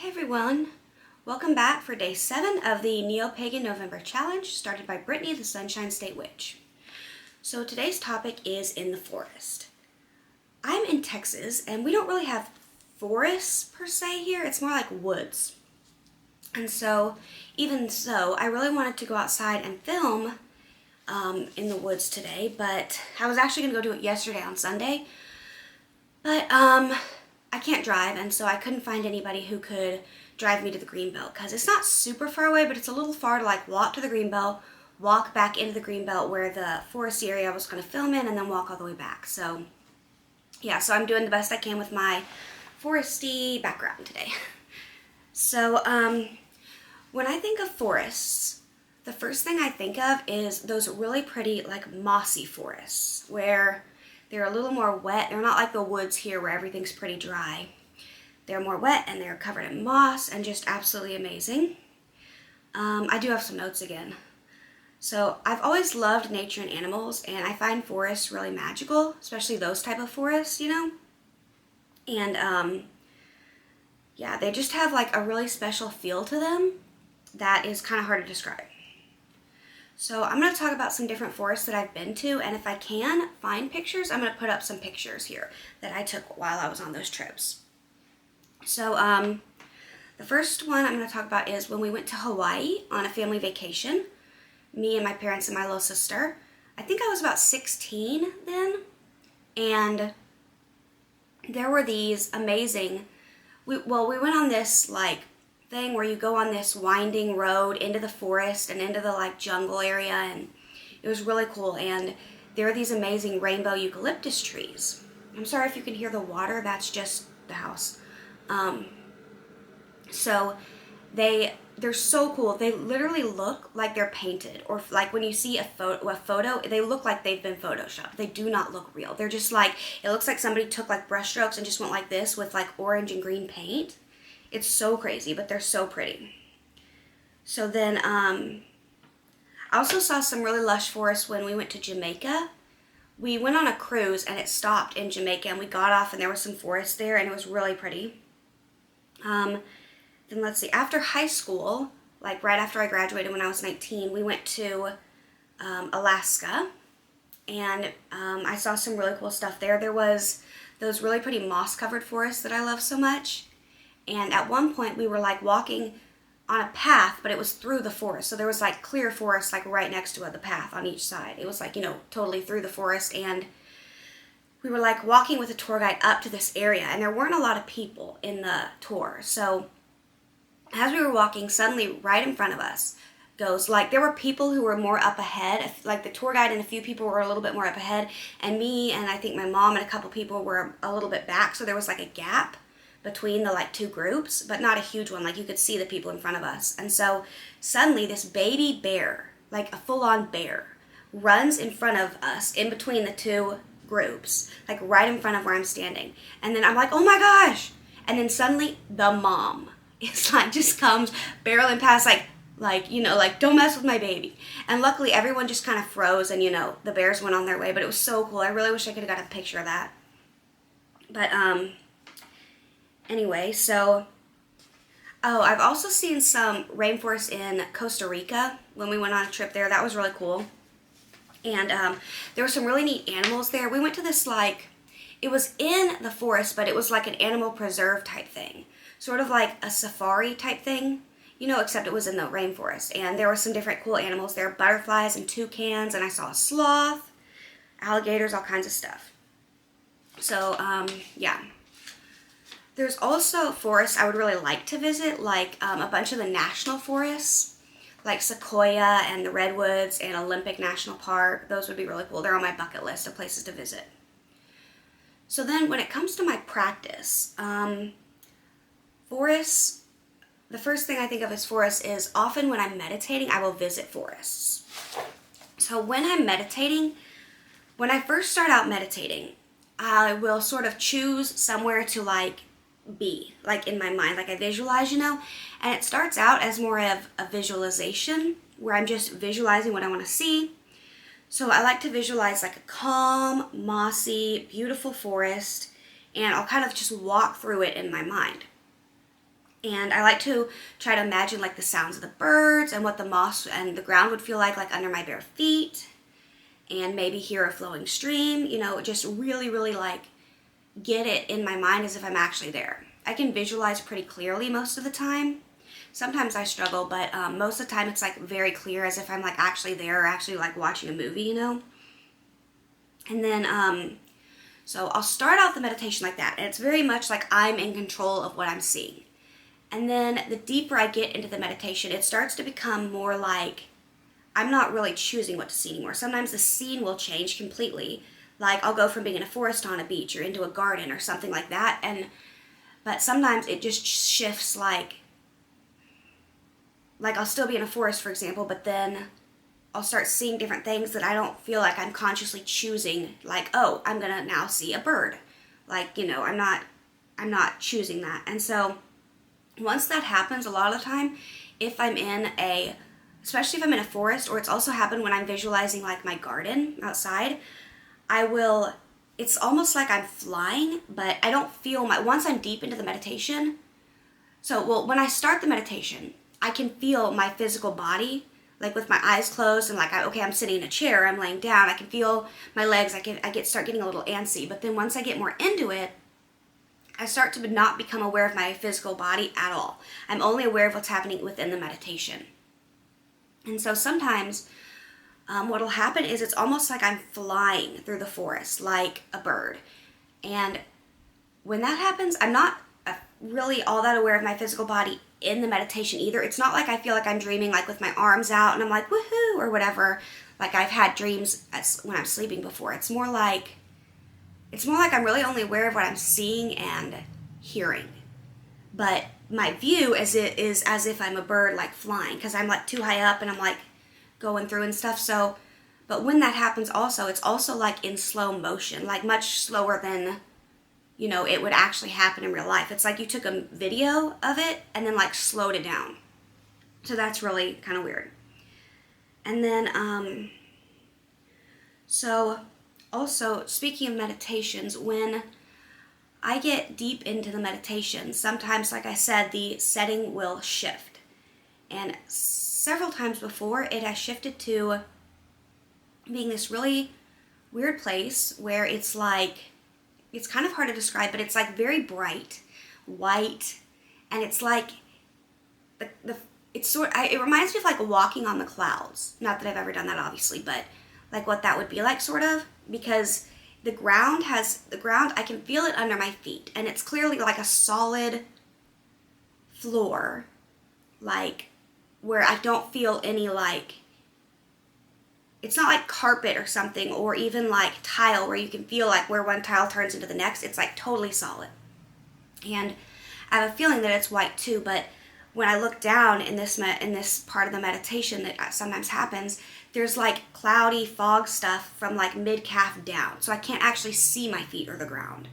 Hey everyone, welcome back for day 7 of the Neopagan November Challenge started by Brittany the Sunshine State Witch. So today's topic is in the forest. I'm in Texas and we don't really have forests per se here, it's more like woods. And so, even so, I really wanted to go outside and film in the woods today, but I was actually going to go do it yesterday on Sunday. But I can't drive, and so I couldn't find anybody who could drive me to the Greenbelt because it's not super far away, but it's a little far to like walk to the Greenbelt, walk back into the Greenbelt where the forest area I was going to film in, and then walk all the way back. So yeah, so I'm doing the best I can with my foresty background today. So when I think of forests, the first thing I think of is those really pretty like mossy forests where they're a little more wet. They're not like the woods here where everything's pretty dry. They're more wet and they're covered in moss and just absolutely amazing. I do have some notes again. So I've always loved nature and animals, and I find forests really magical, especially those type of forests, you know? And yeah, they just have like a really special feel to them that is kind of hard to describe. So I'm going to talk about some different forests that I've been to, and if I can find pictures, I'm going to put up some pictures here that I took while I was on those trips. So the first one I'm going to talk about is when we went to Hawaii on a family vacation, me and my parents and my little sister. I think I was about 16 then, and there were these amazing, we went on this like thing where you go on this winding road into the forest and into the like jungle area, and it was really cool. And there are these amazing rainbow eucalyptus trees. I'm sorry if you can hear the water, that's just the house. So they're so cool. They literally look like they're painted, or like when you see a photo, they look like they've been photoshopped. They do not look real. They're just like, it looks like somebody took like brush strokes and just went like this with like orange and green paint. It's so crazy, but they're so pretty. So then, I also saw some really lush forests when we went to Jamaica. We went on a cruise and it stopped in Jamaica, and we got off and there was some forest there, and it was really pretty. Then let's see, after high school, like right after I graduated when I was 19, we went to Alaska, and I saw some really cool stuff there. There was those really pretty moss-covered forests that I love so much. And at one point we were like walking on a path, but it was through the forest. So there was like clear forest like right next to the path on each side. It was like, you know, totally through the forest. And we were like walking with a tour guide up to this area, and there weren't a lot of people in the tour. So as we were walking, suddenly right in front of us goes, like, there were people who were more up ahead, like the tour guide and a few people were a little bit more up ahead, and me and I think my mom and a couple people were a little bit back. So there was like a gap between the like two groups, but not a huge one. Like you could see the people in front of us. And so suddenly this baby bear, like a full-on bear, runs in front of us in between the two groups, like right in front of where I'm standing. And then I'm like, oh my gosh. And then suddenly the mom is like, just comes barreling past, like, you know, like, don't mess with my baby. And luckily everyone just kind of froze, and, you know, the bears went on their way, but it was so cool. I really wish I could have got a picture of that. But, anyway, so, I've also seen some rainforests in Costa Rica when we went on a trip there. That was really cool. And there were some really neat animals there. We went to this, like, it was in the forest, but it was like an animal preserve type thing. Sort of like a safari type thing, you know, except it was in the rainforest. And there were some different cool animals there, butterflies and toucans, and I saw a sloth, alligators, all kinds of stuff. So, yeah. There's also forests I would really like to visit, like a bunch of the national forests, like Sequoia and the Redwoods and Olympic National Park. Those would be really cool. They're on my bucket list of places to visit. So then when it comes to my practice, forests, the first thing I think of as forests is often when I'm meditating, I will visit forests. So when I'm meditating, when I first start out meditating, I will sort of choose somewhere to like be, like in my mind, like I visualize, you know, and it starts out as more of a visualization where I'm just visualizing what I want to see. So I like to visualize like a calm, mossy, beautiful forest, and I'll kind of just walk through it in my mind. And I like to try to imagine like the sounds of the birds and what the moss and the ground would feel like under my bare feet, and maybe hear a flowing stream, just really, really like get it in my mind as if I'm actually there. I can visualize pretty clearly most of the time. Sometimes I struggle, but most of the time it's like very clear as if I'm like actually there or actually like watching a movie, And then, so I'll start out the meditation like that, and it's very much like I'm in control of what I'm seeing. And then the deeper I get into the meditation, it starts to become more like I'm not really choosing what to see anymore. Sometimes the scene will change completely. Like I'll go from being in a forest on a beach or into a garden or something like that. But sometimes it just shifts like I'll still be in a forest, for example, but then I'll start seeing different things that I don't feel like I'm consciously choosing. Like, oh, I'm gonna now see a bird. Like, I'm not choosing that. And so once that happens, a lot of the time, especially if I'm in a forest, or it's also happened when I'm visualizing like my garden outside, it's almost like I'm flying, but I don't feel once I'm deep into the meditation, when I start the meditation, I can feel my physical body, like with my eyes closed and like, I'm sitting in a chair, I'm laying down, I can feel my legs, start getting a little antsy, but then once I get more into it, I start to not become aware of my physical body at all. I'm only aware of what's happening within the meditation. And so sometimes what'll happen is it's almost like I'm flying through the forest like a bird. And when that happens, I'm not really all that aware of my physical body in the meditation either. It's not like I feel like I'm dreaming like with my arms out and I'm like woohoo or whatever. Like I've had dreams when I'm sleeping before. It's more like I'm really only aware of what I'm seeing and hearing. But my view is as if I'm a bird like flying, because I'm like too high up and I'm like going through and stuff. So, but when that happens also, it's also like in slow motion, like much slower than, it would actually happen in real life. It's like you took a video of it and then like slowed it down. So that's really kind of weird. And then, so also speaking of meditations, when I get deep into the meditation, sometimes, like I said, the setting will shift. And several times before, it has shifted to being this really weird place where it's kind of hard to describe, but it's like very bright, white, and it's like, it reminds me of like walking on the clouds. Not that I've ever done that, obviously, but like what that would be like, sort of, because the ground, I can feel it under my feet, and it's clearly like a solid floor, like where I don't feel any it's not like carpet or something, or even like tile where you can feel like where one tile turns into the next. It's like totally solid. And I have a feeling that it's white too, but when I look down in this part of the meditation that sometimes happens, there's like cloudy fog stuff from like mid-calf down. So I can't actually see my feet or the ground.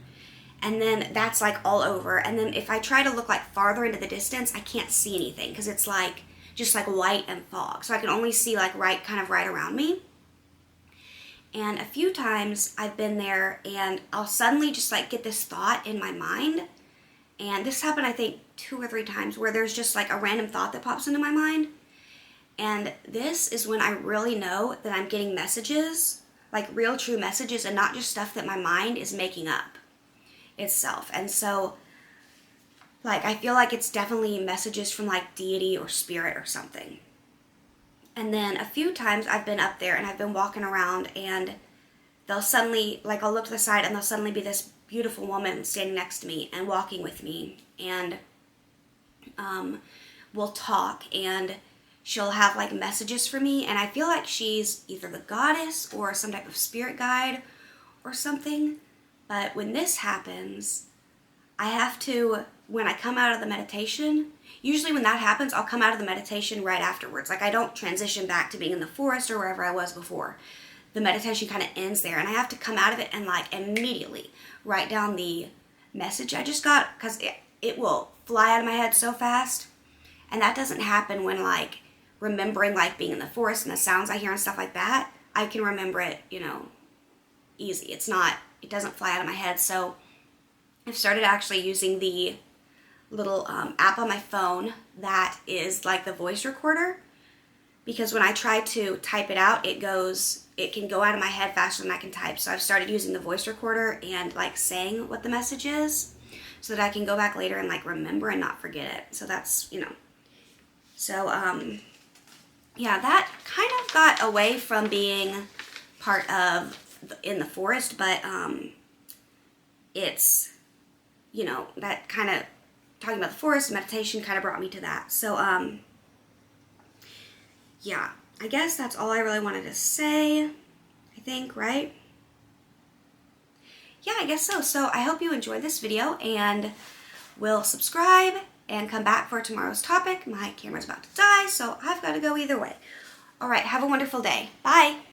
And then that's like all over. And then if I try to look like farther into the distance, I can't see anything because it's like just like white and fog. So I can only see like right around me. And a few times I've been there and I'll suddenly just like get this thought in my mind. And this happened, I think, 2 or 3 times where there's just like a random thought that pops into my mind. And this is when I really know that I'm getting messages, like real true messages, and not just stuff that my mind is making up itself. And so, like, I feel like it's definitely messages from like deity or spirit or something. And then a few times I've been up there and I've been walking around and they'll suddenly, like I'll look to the side and there'll suddenly be this beautiful woman standing next to me and walking with me, and we'll talk and she'll have like messages for me, and I feel like she's either the goddess or some type of spirit guide or something. But when this happens, when I come out of the meditation, usually when that happens, I'll come out of the meditation right afterwards. Like I don't transition back to being in the forest or wherever I was before. The meditation kind of ends there, and I have to come out of it and like immediately write down the message I just got, because it will fly out of my head so fast. And that doesn't happen when like remembering like being in the forest and the sounds I hear and stuff like that. I can remember it, easy. It doesn't fly out of my head. So I've started actually using the little app on my phone that is like the voice recorder, because when I try to type it out, it can go out of my head faster than I can type. So I've started using the voice recorder and like saying what the message is so that I can go back later and like remember and not forget it. So that's, so yeah, that kind of got away from being part of in the forest, but it's, that kind of talking about the forest meditation kind of brought me to that. So yeah, I guess that's all I really wanted to say, I think, right? Yeah, I guess so. So I hope you enjoyed this video and will subscribe and come back for tomorrow's topic. My camera's about to die, so I've got to go either way. All right, have a wonderful day. Bye.